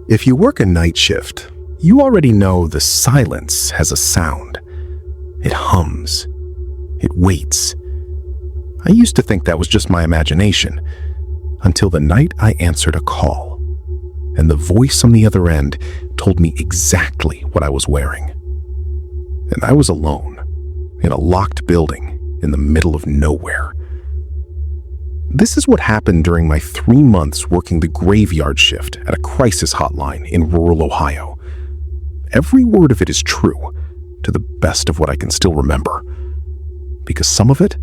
If you work a night shift, you already know the silence has a sound. It hums. It waits. I used to think that was just my imagination, until the night I answered a call, and the voice on the other end told me exactly what I was wearing. And I was alone, in a locked building in the middle of nowhere. This is what happened during my 3 months working the graveyard shift at a crisis hotline in rural Ohio. Every word of it is true, to the best of what I can still remember. Because some of it,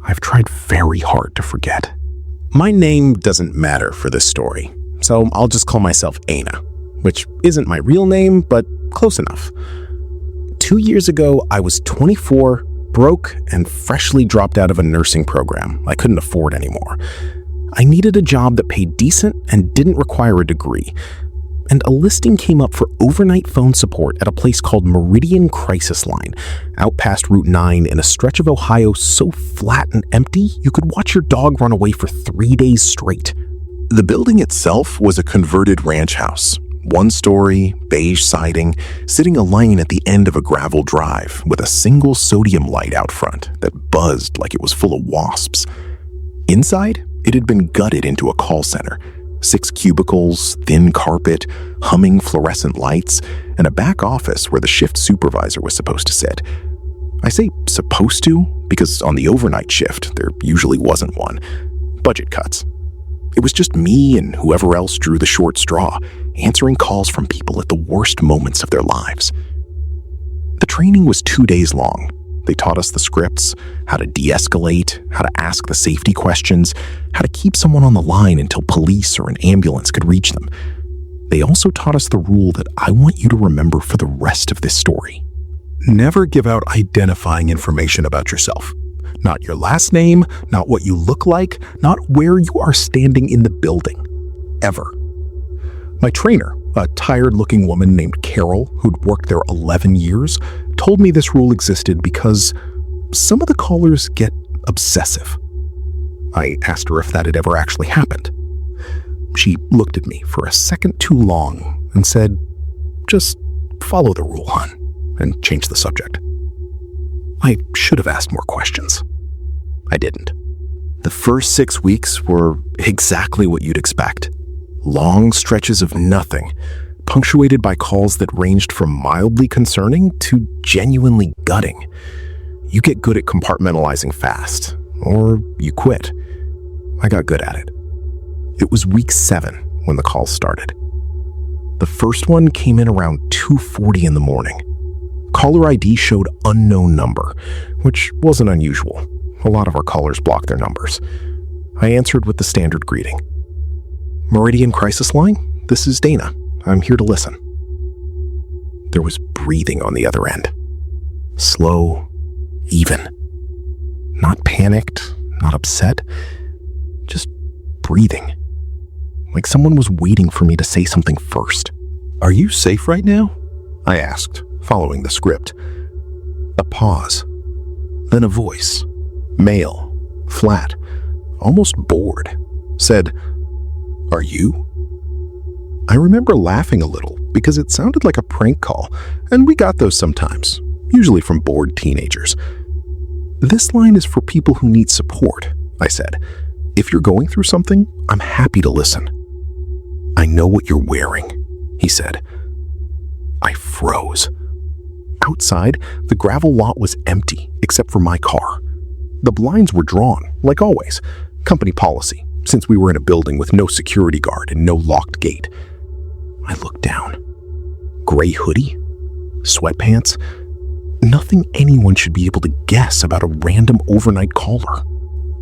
I've tried very hard to forget. My name doesn't matter for this story, so I'll just call myself Aina, which isn't my real name, but close enough. 2 years ago, I was 24, broke, and freshly dropped out of a nursing program I couldn't afford anymore. I needed a job that paid decent and didn't require a degree, and a listing came up for overnight phone support at a place called Meridian Crisis Line, out past Route 9 in a stretch of Ohio so flat and empty you could watch your dog run away for 3 days straight. The building itself was a converted ranch house, 1-story, beige siding, sitting a lane at the end of a gravel drive with a single sodium light out front that buzzed like it was full of wasps. Inside, it had been gutted into a call center. 6 cubicles, thin carpet, humming fluorescent lights, and a back office where the shift supervisor was supposed to sit. I say supposed to because on the overnight shift, there usually wasn't one. Budget cuts. It was just me and whoever else drew the short straw, answering calls from people at the worst moments of their lives. The training was 2 days long. They taught us the scripts, how to de-escalate, how to ask the safety questions, how to keep someone on the line until police or an ambulance could reach them. They also taught us the rule that I want you to remember for the rest of this story. Never give out identifying information about yourself. Not your last name, not what you look like, not where you are standing in the building. Ever. My trainer, a tired-looking woman named Carol, who'd worked there 11 years, told me this rule existed because some of the callers get obsessive. I asked her if that had ever actually happened. She looked at me for a second too long and said, "Just follow the rule, hon," and changed the subject. I should have asked more questions. I didn't. The first 6 weeks were exactly what you'd expect. Long stretches of nothing, punctuated by calls that ranged from mildly concerning to genuinely gutting. You get good at compartmentalizing fast, or you quit. I got good at it. It was week 7 when the calls started. The first one came in around 2:40 in the morning. Caller ID showed unknown number, which wasn't unusual. A lot of our callers blocked their numbers. I answered with the standard greeting. "Meridian Crisis Line, this is Dana. I'm here to listen." There was breathing on the other end. Slow, even. Not panicked, not upset, just breathing. Like someone was waiting for me to say something first. "Are you safe right now?" I asked, following the script. A pause. Then a voice, male, flat, almost bored, said, "Are you?" I remember laughing a little because it sounded like a prank call, and we got those sometimes, usually from bored teenagers. "This line is for people who need support," I said. "If you're going through something, I'm happy to listen." "I know what you're wearing," he said. I froze. Outside, the gravel lot was empty except for my car. The blinds were drawn, like always, company policy, since we were in a building with no security guard and no locked gate. I looked down. Gray hoodie? Sweatpants? Nothing anyone should be able to guess about a random overnight caller.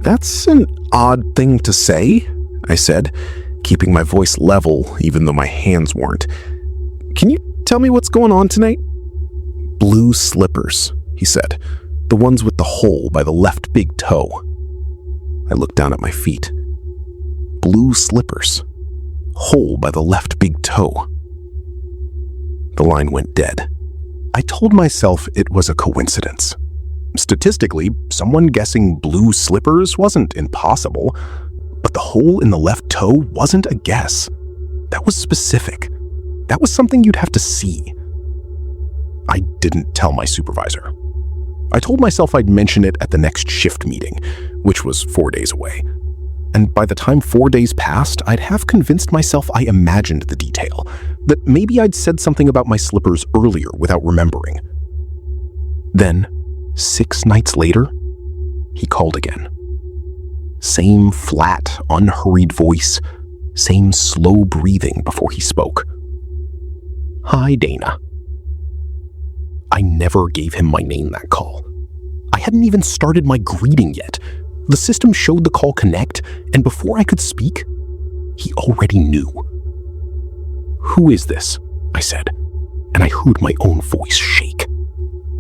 "That's an odd thing to say," I said, keeping my voice level even though my hands weren't. "Can you tell me what's going on tonight?" "Blue slippers," he said. "The ones with the hole by the left big toe." I looked down at my feet. Blue slippers. Hole by the left big toe. The line went dead. I told myself it was a coincidence. Statistically, someone guessing blue slippers wasn't impossible, but the hole in the left toe wasn't a guess. That was specific. That was something you'd have to see. I didn't tell my supervisor. I told myself I'd mention it at the next shift meeting, which was 4 days away. And by the time 4 days passed, I'd have convinced myself I imagined the detail, that maybe I'd said something about my slippers earlier without remembering. Then, 6 nights later, he called again. Same flat, unhurried voice, same slow breathing before he spoke. "Hi, Dana." I never gave him my name that call. I hadn't even started my greeting yet. The system showed the call connect, and before I could speak, he already knew. "Who is this?" I said, and I heard my own voice shake.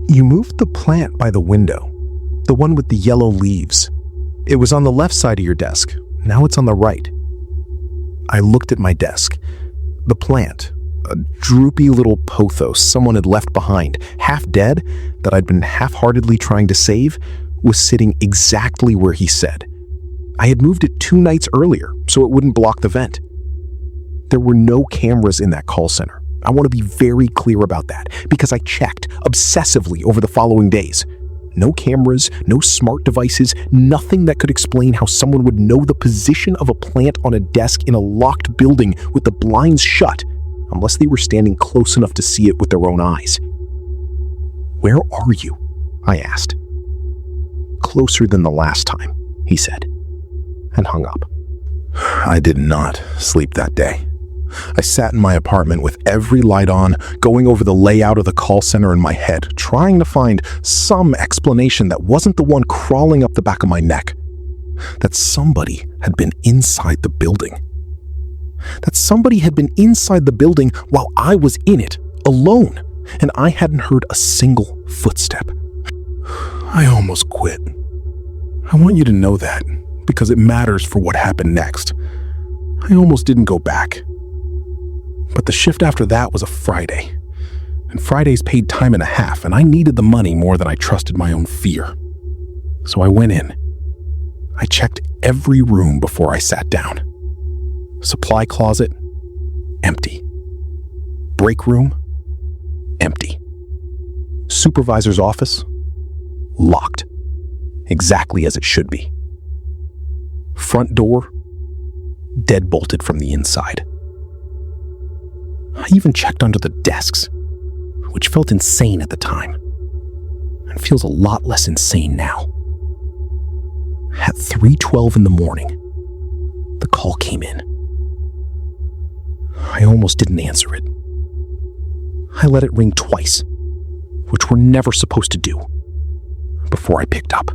"You moved the plant by the window, the one with the yellow leaves. It was on the left side of your desk. Now it's on the right." I looked at my desk. The plant, a droopy little pothos someone had left behind, half dead, that I'd been half-heartedly trying to save, was sitting exactly where he said. I had moved it 2 nights earlier, so it wouldn't block the vent. There were no cameras in that call center. I want to be very clear about that, because I checked obsessively over the following days. No cameras, no smart devices, nothing that could explain how someone would know the position of a plant on a desk in a locked building with the blinds shut, unless they were standing close enough to see it with their own eyes. "Where are you?" I asked. "Closer than the last time," he said, and hung up. I did not sleep that day. I sat in my apartment with every light on, going over the layout of the call center in my head, trying to find some explanation that wasn't the one crawling up the back of my neck. That somebody had been inside the building. That somebody had been inside the building while I was in it, alone, and I hadn't heard a single footstep. I almost quit. I want you to know that, because it matters for what happened next. I almost didn't go back. But the shift after that was a Friday, and Fridays paid time and a half, and I needed the money more than I trusted my own fear. So I went in. I checked every room before I sat down. Supply closet, empty. Break room, empty. Supervisor's office, locked. Exactly as it should be. Front door, deadbolted from the inside. I even checked under the desks, which felt insane at the time, and feels a lot less insane now. At 3:12 in the morning, the call came in. I almost didn't answer it. I let it ring twice, which we're never supposed to do, before I picked up.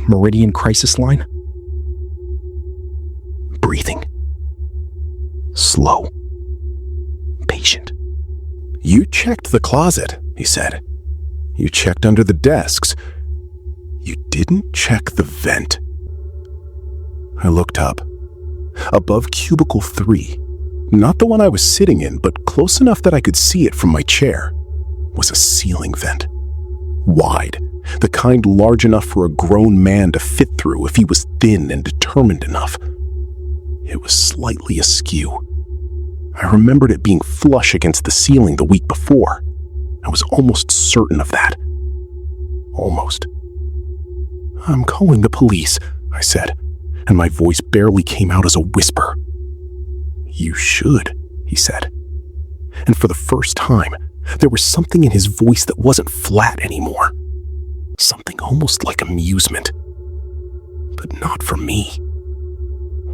Meridian crisis line? Breathing. Slow. Patient. "You checked the closet," he said. "You checked under the desks. You didn't check the vent." I looked up. Above cubicle 3, not the one I was sitting in, but close enough that I could see it from my chair, was a ceiling vent. Wide, the kind large enough for a grown man to fit through if he was thin and determined enough. It was slightly askew. I remembered it being flush against the ceiling the week before. I was almost certain of that. Almost. "I'm calling the police," I said, and my voice barely came out as a whisper. "You should," he said. And for the first time, there was something in his voice that wasn't flat anymore. Something almost like amusement. But not for me.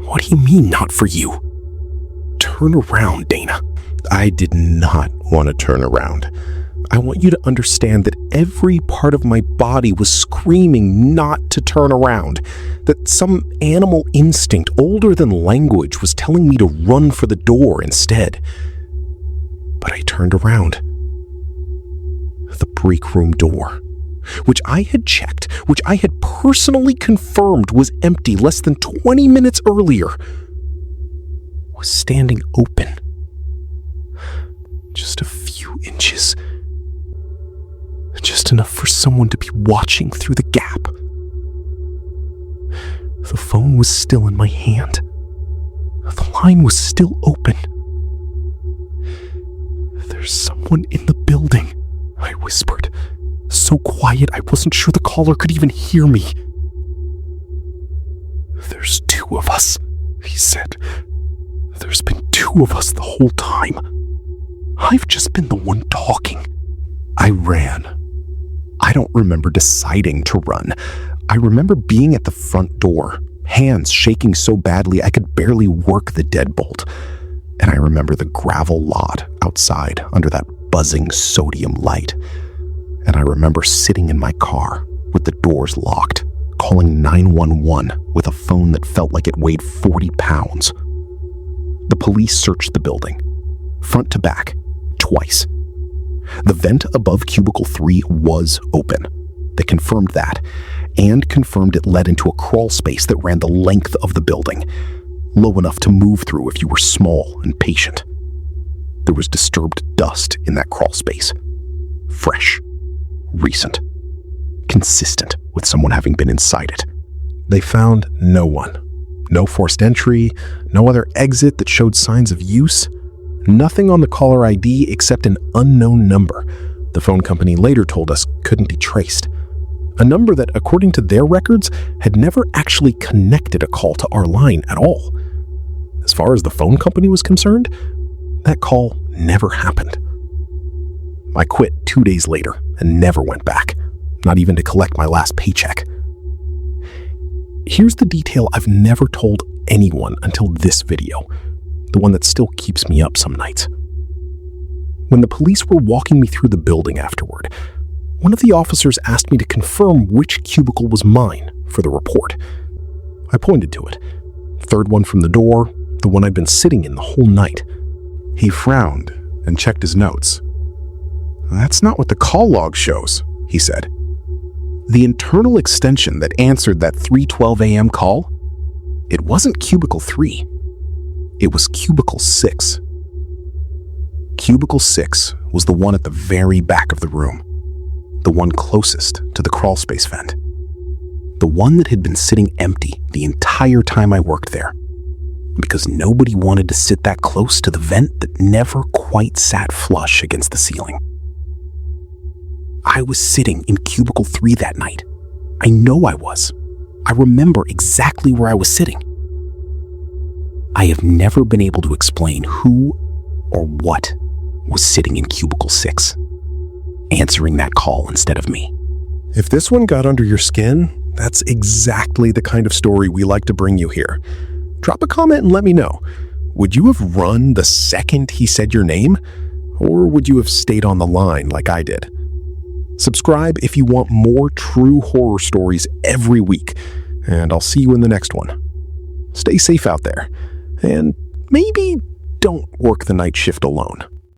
"What do you mean, not for you?" "Turn around, Dana." I did not want to turn around. I want you to understand that every part of my body was screaming not to turn around, that some animal instinct older than language was telling me to run for the door instead. But I turned around. The break room door, which I had checked, which I had personally confirmed was empty less than 20 minutes earlier, was standing open. Just a few inches. Just enough for someone to be watching through the gap. The phone was still in my hand. The line was still open. one in the building," I whispered, so quiet I wasn't sure the caller could even hear me. "There's 2 of us," he said. "There's been 2 of us the whole time. I've just been the one talking." I ran. I don't remember deciding to run. I remember being at the front door, hands shaking so badly I could barely work the deadbolt. And I remember the gravel lot outside under that buzzing sodium light. And I remember sitting in my car with the doors locked, calling 911 with a phone that felt like it weighed 40 pounds. The police searched the building, front to back, twice. The vent above cubicle 3 was open. They confirmed that, and confirmed it led into a crawl space that ran the length of the building, low enough to move through if you were small and patient. There was disturbed dust in that crawl space. Fresh, recent, consistent with someone having been inside it. They found no one. No forced entry, no other exit that showed signs of use. Nothing on the caller ID except an unknown number the phone company later told us couldn't be traced. A number that, according to their records, had never actually connected a call to our line at all. As far as the phone company was concerned, that call never happened. I quit 2 days later and never went back, not even to collect my last paycheck. Here's the detail I've never told anyone until this video, the one that still keeps me up some nights. When the police were walking me through the building afterward, one of the officers asked me to confirm which cubicle was mine for the report. I pointed to it. Third one from the door, the one I'd been sitting in the whole night. He frowned and checked his notes. "That's not what the call log shows," he said. The internal extension that answered that 3:12 a.m. call, it wasn't cubicle 3. It was cubicle 6. Cubicle 6 was the one at the very back of the room, the one closest to the crawl space vent, the one that had been sitting empty the entire time I worked there, because nobody wanted to sit that close to the vent that never quite sat flush against the ceiling. I was sitting in cubicle 3 that night. I know I was. I remember exactly where I was sitting. I have never been able to explain who or what was sitting in cubicle 6, answering that call instead of me. If this one got under your skin, that's exactly the kind of story we like to bring you here. Drop a comment and let me know. Would you have run the second he said your name? Or would you have stayed on the line like I did? Subscribe if you want more true horror stories every week, and I'll see you in the next one. Stay safe out there, and maybe don't work the night shift alone.